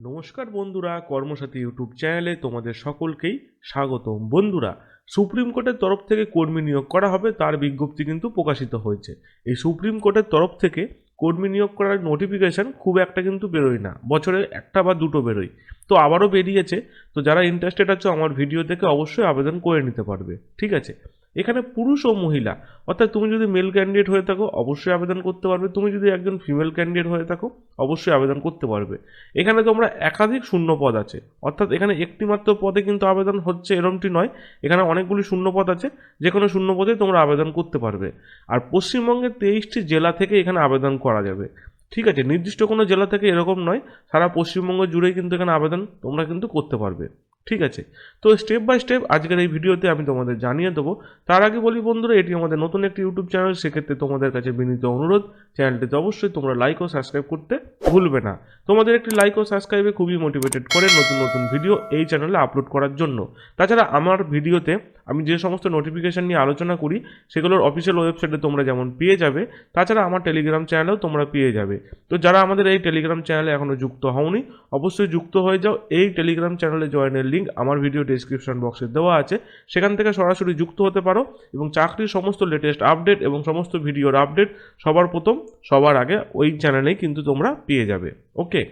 নমস্কার বন্ধুরা, কর্মসাথী ইউটিউব চ্যানেলে তোমাদের সকলকেই স্বাগতম। বন্ধুরা, সুপ্রিম কোর্টের তরফ থেকে কর্মী নিয়োগ করা হবে তার বিজ্ঞপ্তি কিন্তু প্রকাশিত হয়েছে। এই সুপ্রিম কোর্টের তরফ থেকে কর্মী নিয়োগ করার নোটিফিকেশন খুব একটা কিন্তু বেরোয় না, বছরে একটা বা দুটো বেরোয়। তো আবারও বেরিয়েছে। তো যারা ইন্টারেস্টেড আছো আমার ভিডিও দেখে অবশ্যই আবেদন করে নিতে পারবে। ঠিক আছে, এখানে পুরুষ ও মহিলা, অর্থাৎ তুমি যদি মেল ক্যান্ডিডেট হয়ে থাকো অবশ্যই আবেদন করতে পারবে, তুমি যদি একজন ফিমেল ক্যান্ডিডেট হয়ে থাকো অবশ্যই আবেদন করতে পারবে। এখানে তোমরা একাধিক শূন্য পদ আছে, অর্থাৎ এখানে একটি মাত্র পদে কিন্তু আবেদন হচ্ছে এরমটি নয়, এখানে অনেকগুলি শূন্য পদ আছে, যে কোনো শূন্য পদে তোমরা আবেদন করতে পারবে। আর পশ্চিমবঙ্গের 23টি জেলা থেকে এখানে আবেদন করা যাবে। ঠিক আছে, নির্দিষ্ট কোনো জেলা থেকে এরকম নয়, সারা পশ্চিমবঙ্গ জুড়েই কিন্তু এখানে আবেদন তোমরা কিন্তু করতে পারবে। ঠিক আছে, তো স্টেপ বাই স্টেপ আজকের এই ভিডিওতে আমি তোমাদের জানিয়ে দেবো। তার আগে বলি বন্ধুরা, এটি আমাদের নতুন একটি ইউটিউব চ্যানেল, সেক্ষেত্রে তোমাদের কাছে বিনীত অনুরোধ, চ্যানেলটিতে অবশ্যই তোমরা লাইক ও সাবস্ক্রাইব করতে ভুলবে না। তোমাদের একটি লাইক ও সাবস্ক্রাইবে খুবই মোটিভেটেড করে নতুন নতুন ভিডিও এই চ্যানেলে আপলোড করার জন্য। তাছাড়া আমার ভিডিওতে আমি যে সমস্ত নোটিফিকেশান নিয়ে আলোচনা করি সেগুলোর অফিসিয়াল ওয়েবসাইটে তোমরা যেমন পেয়ে যাবে, তাছাড়া আমার টেলিগ্রাম চ্যানেলেও তোমরা পেয়ে যাবে। তো যারা আমাদের এই টেলিগ্রাম চ্যানেলে এখনও যুক্ত হওনি অবশ্যই যুক্ত হয়ে যাও। এই টেলিগ্রাম চ্যানেলে জয়েনের লিঙ্ক আমার ভিডিও ডেসক্রিপশন বক্সে দেওয়া আছে, সেখান থেকে সরাসরি যুক্ত হতে পারো এবং চাকরির সমস্ত লেটেস্ট আপডেট এবং সমস্ত ভিডিওর আপডেট সবার প্রথম সবার আগে ওই চ্যানেলেই কিন্তু তোমরা পেয়ে যাবে। ওকে,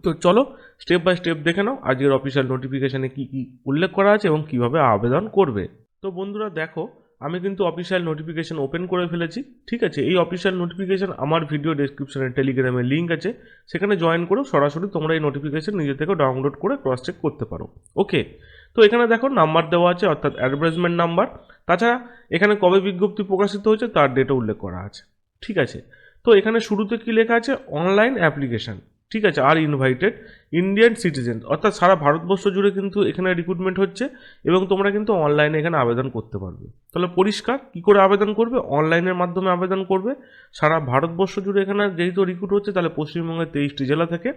তো চলো স্টেপ বাই স্টেপ দেখে নাও আজকের অফিসিয়াল নোটিফিকেশানে কী কী উল্লেখ করা আছে এবং কিভাবে আবেদন করবে। তো বন্ধুরা দেখো, আমি কিন্তু অফিসিয়াল নোটিফিকেশান ওপেন করে ফেলেছি। ঠিক আছে, এই অফিসিয়াল নোটিফিকেশান আমার ভিডিও ডেসক্রিপশনে টেলিগ্রামের লিঙ্ক আছে, সেখানে জয়েন করো, সরাসরি তোমরা এই নোটিফিকেশান নিজে থেকে ডাউনলোড করে ক্রস চেক করতে পারো। ওকে, তো এখানে দেখো নাম্বার দেওয়া আছে, অর্থাৎ অ্যাডভার্টাইজমেন্ট নাম্বার। তাছাড়া এখানে কবে বিজ্ঞপ্তি প্রকাশিত হয়েছে তার ডেটও উল্লেখ করা আছে। ঠিক আছে, তো এখানে শুরুতে কি লেখা আছে, অনলাইন অ্যাপ্লিকেশান। ঠিক আছে, আর ইনভাইটেড ইন্ডিয়ান সিটিজেন, অর্থাৎ সারা ভারতবর্ষ জুড়ে কিন্তু এখানে রিক্রুটমেন্ট হচ্ছে এবং তোমরা কিন্তু অনলাইনে এখানে আবেদন করতে পারবে। তাহলে পরিষ্কার কী করে আবেদন করবে, অনলাইনের মাধ্যমে আবেদন করবে। সারা ভারতবর্ষ জুড়ে এখানে যেহেতু রিক্রুট হচ্ছে, তাহলে পশ্চিমবঙ্গের 23টি জেলা থেকে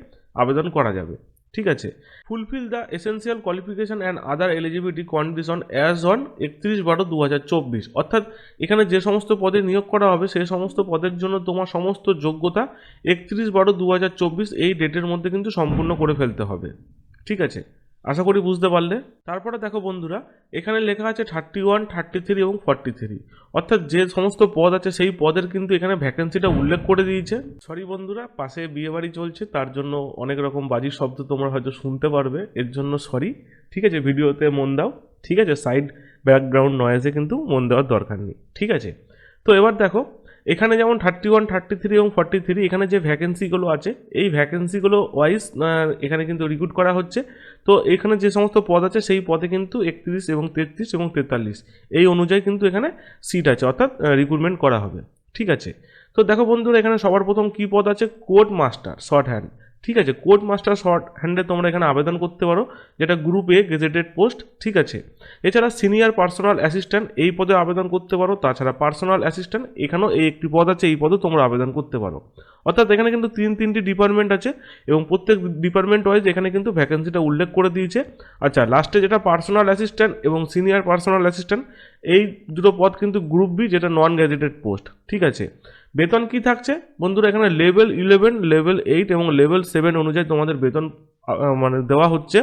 আবেদন করা যাবে। ঠিক আছে, fulfil the essential qualification and other eligibility condition as on 31/12/2024, অর্থাৎ এখানে যে সমস্ত পদে নিয়োগ করা হবে সেই সমস্ত পদের জন্য তোমার সমস্ত যোগ্যতা 31/12/2024 এই ডেটের মধ্যে কিন্তু সম্পূর্ণ করে ফেলতে হবে। ঠিক আছে, আশা করি বুঝতে পারলে। তারপরে দেখো বন্ধুরা, এখানে লেখা আছে 31, 33 এবং 43, অর্থাৎ যে সমস্ত পদ আছে সেই পদের কিন্তু এখানে ভ্যাকেন্সিটা উল্লেখ করে দিয়েছে। সরি বন্ধুরা, পাশে বিয়েবাড়ি চলছে, তার জন্য অনেক রকম বাজির শব্দ তোমরা হয়তো শুনতে পারবে, এর জন্য সরি। ঠিক আছে, ভিডিওতে মন দাও। ঠিক আছে, সাইড ব্যাকগ্রাউন্ড নয়েজে কিন্তু মন দেওয়ার দরকার নেই। ঠিক আছে, তো এবার দেখো এখানে যেমন 31, 33 এবং 43 এখানে যে ভ্যাকেন্সিগুলো আছে এই ভ্যাকেন্সিগুলো ওয়াইজ এখানে কিন্তু রিক্রুট করা হচ্ছে। তো এখানে যে সমস্ত পদ আছে সেই পদে কিন্তু 31 এবং 33 এবং 43 এই অনুযায়ী কিন্তু এখানে সিট আছে, অর্থাৎ রিক্রুটমেন্ট করা হবে। ঠিক আছে, তো দেখো বন্ধুরা, এখানে সবার প্রথম কী পদ আছে, কোর্ট মাস্টার শর্ট হ্যান্ড। ঠিক আছে, কোর্ট মাস্টার শর্ট হ্যান্ডে তোমরা এখানে আবেদন করতে পারো, যেটা গ্রুপ এ গেজেটেড পোস্ট। ঠিক আছে, এছাড়া সিনিয়র পার্সোনাল অ্যাসিস্ট্যান্ট এই পদে আবেদন করতে পারো। তাছাড়া পার্সোনাল অ্যাসিস্ট্যান্ট এখানেও এই একটি পদ আছে, এই পদেও তোমরা আবেদন করতে পারো। অর্থাৎ এখানে কিন্তু তিনটি ডিপার্টমেন্ট আছে এবং প্রত্যেক ডিপার্টমেন্ট ওয়াইজ এখানে কিন্তু ভ্যাকেন্সিটা উল্লেখ করে দিয়েছে। আচ্ছা, লাস্টে যেটা পার্সোনাল অ্যাসিস্ট্যান্ট এবং সিনিয়র পার্সোনাল অ্যাসিস্ট্যান্ট এই দুটো পদ কিন্তু গ্রুপ বি, যেটা নন গ্যাজেটেড পোস্ট। ঠিক আছে, বেতন কি থাকছে বন্ধুরা, এখানে লেভেল 11, লেভেল 8 এবং লেভেল 7 অনুযায়ী তোমাদের বেতন মানে দেওয়া হচ্ছে,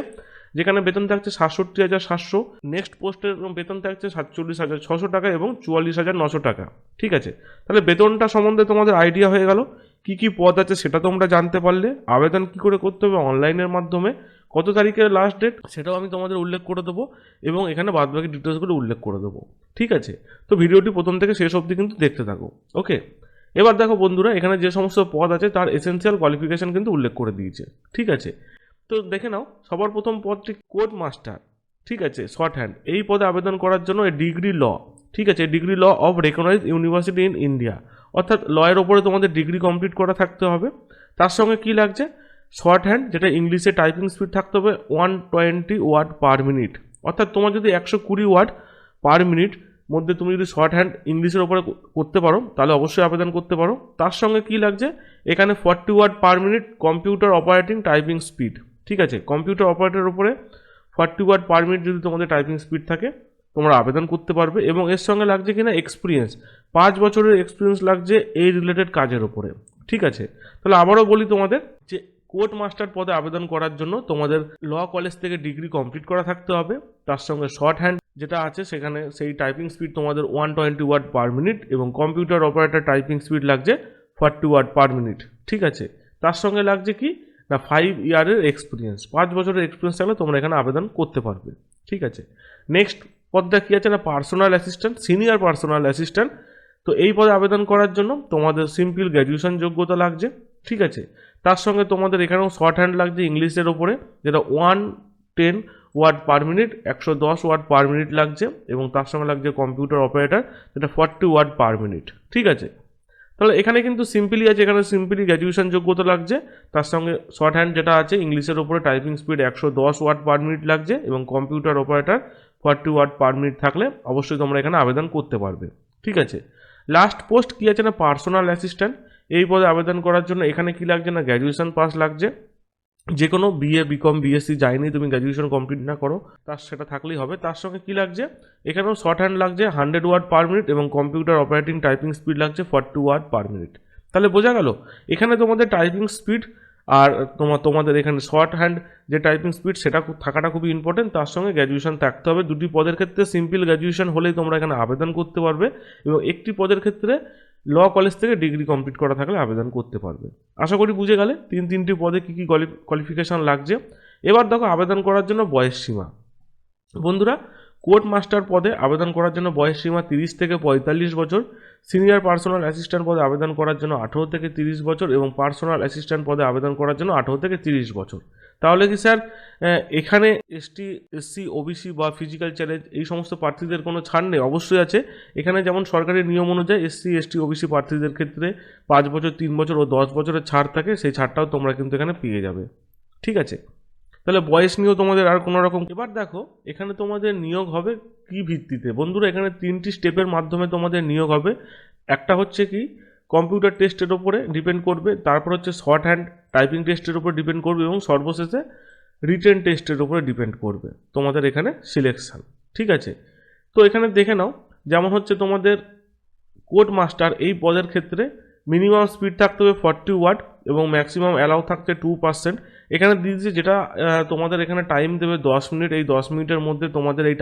যেখানে বেতন থাকছে 67,700, নেক্সট পোস্টের বেতন থাকছে 47,600 টাকা এবং 44,900 টাকা। ঠিক আছে, তাহলে বেতনটা সম্বন্ধে তোমাদের আইডিয়া হয়ে গেল। কি কি পদ আছে সেটা তোমরা জানতে পারলে। আবেদন কি করে করতে হবে অনলাইনের মাধ্যমে, কত তারিখের লাস্ট ডেট সেটাও আমি তোমাদের উল্লেখ করে দেবো এবং এখানে বাদবাকি ডিটেলসগুলো উল্লেখ করে দেবো। ঠিক আছে, তো ভিডিওটি প্রথম থেকে শেষ অবধি কিন্তু দেখতে থাকো। ওকে, এবার দেখো বন্ধুরা, এখানে যে সমস্ত পদ আছে তার এসেন্সিয়াল কোয়ালিফিকেশান কিন্তু উল্লেখ করে দিয়েছে। ঠিক আছে, তো দেখে নাও সবার প্রথম পদটি কোর্ট মাস্টার। ঠিক আছে, শর্ট হ্যান্ড এই পদে আবেদন করার জন্য ডিগ্রি ল। ঠিক আছে, degree law of recognised university in India, অর্থাৎ লয়ের ওপরে তোমাদের ডিগ্রি কমপ্লিট করা থাকতে হবে। তার সঙ্গে কি লাগছে, শর্ট হ্যান্ড যেটা ইংলিশে টাইপিং স্পিড থাকতে হবে 120 ওয়ার্ড পার মিনিট, অর্থাৎ তোমার যদি 120 ওয়ার্ড পার মিনিট মধ্যে তুমি যদি শর্ট হ্যান্ড ইংলিশের ওপরে করতে পারো তাহলে অবশ্যই আবেদন করতে পারো। তার সঙ্গে কি লাগছে, এখানে 40 word per minute computer operating typing speed. ঠিক আছে, কম্পিউটার অপারেটরের উপরে 40 ওয়ার্ড পার মিনিট যদি তোমাদের টাইপিং স্পিড থাকে তোমরা আবেদন করতে পারবে। এবং এর সঙ্গে লাগছে কিনা এক্সপিরিয়েন্স, 5 বছরের এক্সপিরিয়েন্স লাগছে এই রিলেটেড কাজের ওপরে। ঠিক আছে, তাহলে আবারও বলি তোমাদের যে কোর্ট মাস্টার পদে আবেদন করার জন্য তোমাদের ল কলেজ থেকে ডিগ্রি কমপ্লিট করা থাকতে হবে, তার সঙ্গে শর্ট হ্যান্ড যেটা আছে সেখানে সেই টাইপিং স্পিড তোমাদের 120 ওয়ার্ড পার মিনিট এবং কম্পিউটার অপারেটর টাইপিং স্পিড লাগছে 40 ওয়ার্ড পার মিনিট। ঠিক আছে, তার সঙ্গে লাগছে কি না 5 ইয়ারের এক্সপিরিয়েন্স, 5 বছরের এক্সপিরিয়েন্স থাকলে তোমরা এখানে আবেদন করতে পারবে। ঠিক আছে, নেক্সট পদটা কী আছে না personal assistant, senior personal assistant. তো এই পদে আবেদন করার জন্য তোমাদের সিম্পল গ্র্যাজুয়েশন যোগ্যতা লাগছে। ঠিক আছে, তার সঙ্গে তোমাদের এখানেও শর্ট হ্যান্ড লাগছে ইংলিশের ওপরে, যেটা 110 word per minute, 110 word per minute লাগছে, এবং তার সঙ্গে লাগছে কম্পিউটার অপারেটর, যেটা 40 ওয়ার্ড পার মিনিট। ঠিক আছে, তাহলে এখানে কিন্তু সিম্পলি আছে, এখানে সিম্পলি গ্র্যাজুয়েশন যোগ্যতা লাগছে, তার সঙ্গে শর্ট হ্যান্ড যেটা আছে ইংলিশের ওপরে typing speed 110 word per minute লাগছে, এবং computer operator 40 word per minute থাকলে অবশ্যই তোমরা এখানে আবেদন করতে পারবে। ঠিক আছে, লাস্ট পোস্ট কী আছে না পার্সোনাল অ্যাসিস্ট্যান্ট। এই পদে আবেদন করার জন্য এখানে কি লাগছে না গ্র্যাজুয়েশন পাস লাগছে, যে কোনো বিএ বিকম বিএসসি যায়নি তুমি গ্র্যাজুয়েশন কমপ্লিট না করো তার সেটা থাকলেই হবে। তার সঙ্গে কি লাগছে এখানেও শর্ট হ্যান্ড লাগছে 100 ওয়ার্ড পার মিনিট, এবং কম্পিউটার অপারেটিং টাইপিং স্পিড লাগছে 40 ওয়ার্ড পার মিনিট। তাহলে বোঝা গেল এখানে তোমাদের টাইপিং স্পিড আর তোমাদের এখানে শর্ট হ্যান্ড যে টাইপিং স্পিড সেটা থাকাটা খুবই ইম্পর্টেন্ট, তার সঙ্গে গ্র্যাজুয়েশন থাকতে হবে। দুটি পদের ক্ষেত্রে সিম্পল গ্র্যাজুয়েশন হলেই তোমরা এখানে আবেদন করতে পারবে, এবং একটি পদের ক্ষেত্রে ল কলেজ থেকে ডিগ্রি কমপ্লিট করা থাকলে আবেদন করতে পারবে। আশা করি বুঝে গেলে তিনটি পদে কী কী কোয়ালিফিকেশান লাগছে। এবার দেখো আবেদন করার জন্য বয়স সীমা। বন্ধুরা, কোর্ট মাস্টার পদে আবেদন করার জন্য বয়স সীমা 30 থেকে 45 বছর, সিনিয়র পার্সোনাল অ্যাসিস্ট্যান্ট পদে আবেদন করার জন্য 18 থেকে 30 বছর, এবং পার্সোনাল অ্যাসিস্ট্যান্ট পদে আবেদন করার জন্য 18 থেকে 30 বছর। তাহলে কি স্যার এখানে এসটি এসসি ওবিসি বা ফিজিক্যাল চ্যালেঞ্জ এই সমস্ত প্রার্থীদের কোনো ছাড় নেই? অবশ্যই আছে। এখানে যেমন সরকারি নিয়ম অনুযায়ী এসসি এসটি ওবিসি প্রার্থীদের ক্ষেত্রে 5 বছর 3 বছর ও 10 বছরের ছাড় থাকে, সেই ছাড়টাও তোমরা কিন্তু এখানে পেয়ে যাবে। ঠিক আছে, তাহলে বয়স নিয়েও তোমাদের আর কোনো রকম। এবার দেখো এখানে তোমাদের নিয়োগ হবে কি ভিত্তিতে। বন্ধুরা, এখানে 3টি স্টেপের মাধ্যমে তোমাদের নিয়োগ হবে। একটা হচ্ছে কি কম্পিউটার টেস্টের ওপরে ডিপেন্ড করবে, তারপর হচ্ছে শর্ট হ্যান্ড টাইপিং টেস্টের উপর ডিপেন্ড করবে, এবং সর্বশেষে রিটেন টেস্টের উপরে ডিপেন্ড করবে তোমাদের এখানে সিলেকশান। ঠিক আছে, তো এখানে দেখে নাও, যেমন হচ্ছে তোমাদের কোর্ট মাস্টার এই পদের ক্ষেত্রে মিনিমাম স্পিড থাকতে হবে 40 ওয়াট, এবং ম্যাক্সিমাম অ্যালাউ থাকছে 2%। এখানে দিয়েছে যেটা তোমাদের এখানে টাইম দেবে 10 মিনিট, এই 10 মিনিটের মধ্যে তোমাদের এই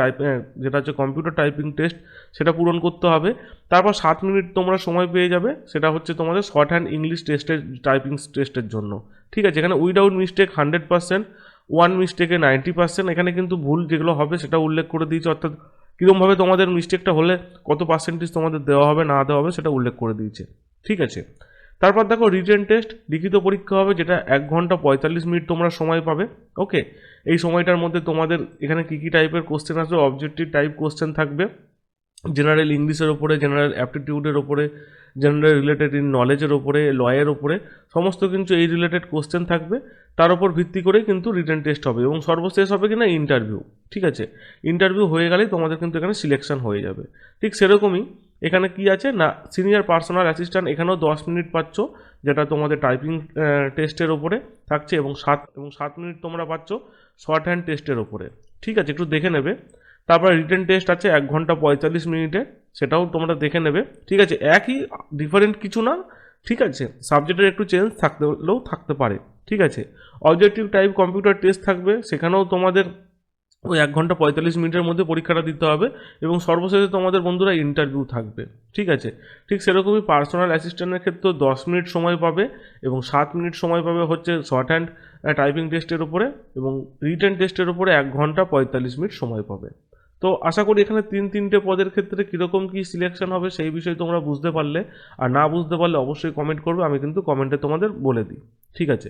যেটা হচ্ছে কম্পিউটার টাইপিং টেস্ট সেটা পূরণ করতে হবে। তারপর 7 মিনিট তোমরা সময় পেয়ে যাবে, সেটা হচ্ছে তোমাদের শর্ট হ্যান্ড ইংলিশ টেস্টের টাইপিং টেস্টের জন্য। ঠিক আছে, এখানে উইদাউট মিস্টেক 100%, 1 মিস্টেকে 90%। এখানে কিন্তু ভুল যেগুলো হবে সেটা উল্লেখ করে দিয়েছে, অর্থাৎ কীরকমভাবে তোমাদের মিস্টেকটা হলে কত পার্সেন্টেজ তোমাদের দেওয়া হবে না দেওয়া হবে সেটা উল্লেখ করে দিয়েছে। ঠিক আছে, তারপর দেখো রিটেন টেস্ট, লিখিত পরীক্ষা হবে, যেটা 1 ঘন্টা 45 মিনিট তোমরা সময় পাবে। ওকে, এই সময়টার মধ্যে তোমাদের এখানে কী কী টাইপের কোশ্চেন আসবে, অবজেক্টিভ টাইপ কোশ্চেন থাকবে, জেনারেল ইংলিশের ওপরে, জেনারেল অ্যাপটিটিউডের ওপরে, জেনারেল রিলেটেড ইন নলেজের ওপরে, লয়ের ওপরে, সমস্ত কিন্তু এই রিলেটেড কোশ্চেন থাকবে। তার উপর ভিত্তি করেই কিন্তু রিটেন টেস্ট হবে, এবং সর্বশেষ হবে কিনা ইন্টারভিউ। ঠিক আছে, ইন্টারভিউ হয়ে গেলেই তোমাদের কিন্তু এখানে সিলেকশন হয়ে যাবে। ঠিক সেরকমই এখানে কি আছে না সিনিয়র পার্সোনাল অ্যাসিস্ট্যান্ট, এখানেও 10 মিনিট পাচ্ছ, যেটা তোমাদের টাইপিং টেস্টের ওপরে থাকছে, এবং 7 মিনিট তোমরা পাচ্ছ শর্ট হ্যান্ড টেস্টের ওপরে। ঠিক আছে, একটু দেখে নেবে। তারপর রিটেন টেস্ট আছে 1 ঘন্টা 45 মিনিটে, সেটাও তোমরা দেখে নেবে। ঠিক আছে, একই, ডিফারেন্ট কিছু না। ঠিক আছে, সাবজেক্টের একটু চেঞ্জ থাকতে পারে। ঠিক আছে, অবজেক্টিভ টাইপ কম্পিউটার টেস্ট থাকবে, সেখানেও তোমাদের ওই 1 ঘন্টা 45 মিনিটের মধ্যে পরীক্ষাটা দিতে হবে, এবং সর্বশেষে তোমাদের বন্ধুরা ইন্টারভিউ থাকবে। ঠিক আছে, ঠিক সেরকমই পার্সোনাল অ্যাসিস্ট্যান্টের ক্ষেত্রেও 10 মিনিট সময় পাবে, এবং 7 মিনিট সময় পাবে হচ্ছে শর্ট হ্যান্ড টাইপিং টেস্টের উপরে, এবং রিটেন টেস্টের উপরে 1 ঘন্টা 45 মিনিট সময় পাবে। তো আশা করি এখানে 3টে পদের ক্ষেত্রে কীরকম কী সিলেকশন হবে সেই বিষয়ে তোমরা বুঝতে পারলে, আর না বুঝতে পারলে অবশ্যই কমেন্ট করবে, আমি কিন্তু কমেন্টে তোমাদের বলে দিই। ঠিক আছে,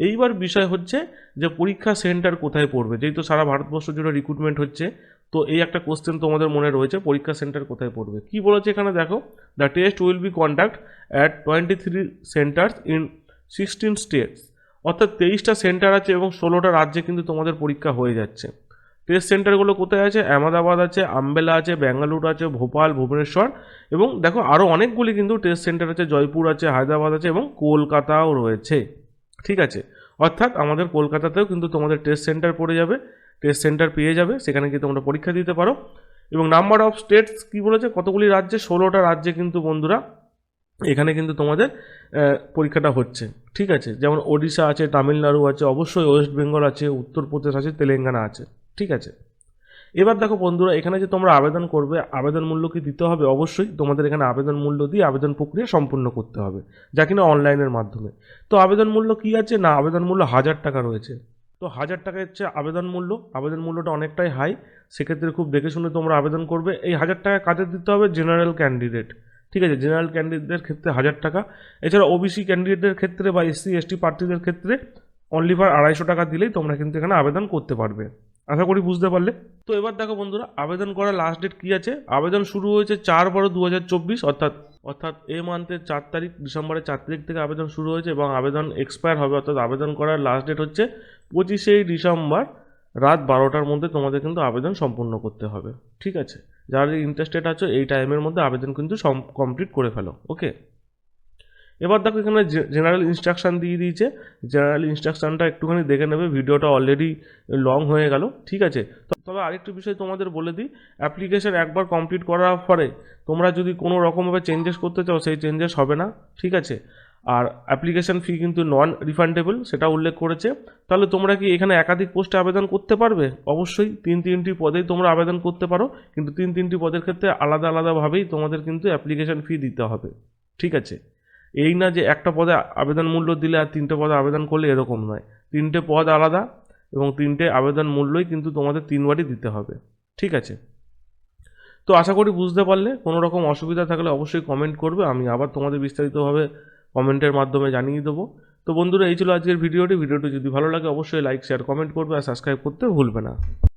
এইবার বিষয় হচ্ছে যে পরীক্ষা সেন্টার কোথায় পড়বে। যেহেতু সারা ভারতবর্ষ জুড়ে রিক্রুটমেন্ট হচ্ছে, তো এই একটা কোশ্চেন তোমাদের মনে রয়েছে, পরীক্ষা সেন্টার কোথায় পড়বে। কি বলেছে এখানে দেখো, the test will be conduct at 23 saunters in 16 states. অর্থাৎ 23টা সেন্টার আছে, এবং 16টা রাজ্যে কিন্তু তোমাদের পরীক্ষা হয়ে যাচ্ছে। টেস্ট সেন্টারগুলো কোথায় আছে, আহমেদাবাদ আছে, আম্বেলা আছে, বেঙ্গালুরু আছে, ভোপাল, ভুবনেশ্বর, এবং দেখো আরও অনেকগুলি কিন্তু টেস্ট সেন্টার আছে, জয়পুর আছে, হায়দ্রাবাদ আছে, এবং কলকাতাও রয়েছে। ঠিক আছে, অর্থাৎ আমাদের কলকাতাতেও কিন্তু তোমাদের টেস্ট সেন্টার পড়ে যাবে, টেস্ট সেন্টার পেয়ে যাবে, সেখানে গিয়ে তোমরা পরীক্ষা দিতে পারো। এবং নাম্বার অফ স্টেটস কি বলেছে, কতগুলি রাজ্যে, 16টা রাজ্যে কিন্তু বন্ধুরা এখানে কিন্তু তোমাদের পরীক্ষাটা হচ্ছে, ঠিক আছে। যেমন ওড়িশা আছে, তামিলনাড়ু আছে, অবশ্যই ওয়েস্ট বেঙ্গল আছে, উত্তরপ্রদেশ আছে, তেলেঙ্গানা আছে, ঠিক আছে। এবার দেখো বন্ধুরা, এখানে যে তোমরা আবেদন করবে, আবেদন মূল্য কি দিতে হবে? অবশ্যই তোমাদের এখানে আবেদন মূল্য দিয়ে আবেদন প্রক্রিয়া সম্পূর্ণ করতে হবে, যা কিনা অনলাইনের মাধ্যমে। তো আবেদন মূল্য কি আছে না, আবেদন মূল্য 1000 টাকা রয়েছে। তো 1000 টাকা হচ্ছে আবেদন মূল্য। আবেদন মূল্যটা অনেকটাই হাই, সেক্ষেত্রে খুব দেখে শুনে তোমরা আবেদন করবে। এই 1000 টাকা কাদের দিতে হবে? জেনারেল ক্যান্ডিডেট, ঠিক আছে। জেনারেল ক্যান্ডিডেটদের ক্ষেত্রে 1000 টাকা। এছাড়া ওবিসি ক্যান্ডিডেটদের ক্ষেত্রে বা এসসি এসটি প্রার্থীদের ক্ষেত্রে অনলি ফর 250 টাকা দিলেই তোমরা কিন্তু এখানে আবেদন করতে পারবে। আশা করি বুঝতে পারলে। তো এবার দেখো বন্ধুরা, আবেদন করার লাস্ট ডেট কী আছে? আবেদন শুরু হয়েছে 4/12/2024, অর্থাৎ এই মান্থের 4 তারিখ, ডিসেম্বরের 4 তারিখ থেকে আবেদন শুরু হয়েছে এবং আবেদন এক্সপায়ার হবে, অর্থাৎ আবেদন করার লাস্ট ডেট হচ্ছে 25শে ডিসেম্বর রাত 12টার মধ্যে তোমাদের কিন্তু আবেদন সম্পূর্ণ করতে হবে, ঠিক আছে। যারা ইন্টারেস্টেড আছো এই টাইমের মধ্যে আবেদন কিন্তু কমপ্লিট করে ফেলো, ওকে। এবার দেখো এখানে জেনারেল ইনস্ট্রাকশান দিয়ে দিয়েছে। জেনারেল ইনস্ট্রাকশানটা একটুখানি দেখে নেবে, ভিডিওটা অলরেডি লং হয়ে গেল, ঠিক আছে। তবে আরেকটু বিষয় তোমাদের বলে দিই, অ্যাপ্লিকেশন একবার কমপ্লিট করার পরে তোমরা যদি কোনো রকমভাবে চেঞ্জেস করতে চাও, সেই চেঞ্জেস হবে না, ঠিক আছে। আর অ্যাপ্লিকেশন ফি কিন্তু নন রিফান্ডেবল, সেটা উল্লেখ করেছে। তাহলে তোমরা কি এখানে একাধিক পোস্টে আবেদন করতে পারবে? অবশ্যই 3টি পদেই তোমরা আবেদন করতে পারো, কিন্তু 3টি পদের ক্ষেত্রে আলাদা আলাদাভাবেই তোমাদের কিন্তু অ্যাপ্লিকেশন ফি দিতে হবে, ঠিক আছে। এই না যে একটা পদে আবেদন মূল্য দিলে আর 3টে পদে আবেদন করলে, এরকম নয়। 3টে পদ আলাদা এবং 3টে আবেদন মূল্যই কিন্তু তোমাদের 3বারই দিতে হবে, ঠিক আছে। তো আশা করি বুঝতে পারলে। কোনো রকম অসুবিধা থাকলে অবশ্যই কমেন্ট করবে, আমি আবার তোমাদের বিস্তারিতভাবে কমেন্টের মাধ্যমে জানিয়ে দেবো। তো বন্ধুরা, এই ছিল আজকের ভিডিওটি যদি ভালো লাগে অবশ্যই লাইক শেয়ার কমেন্ট করবে আর সাবস্ক্রাইব করতে ভুলবে না।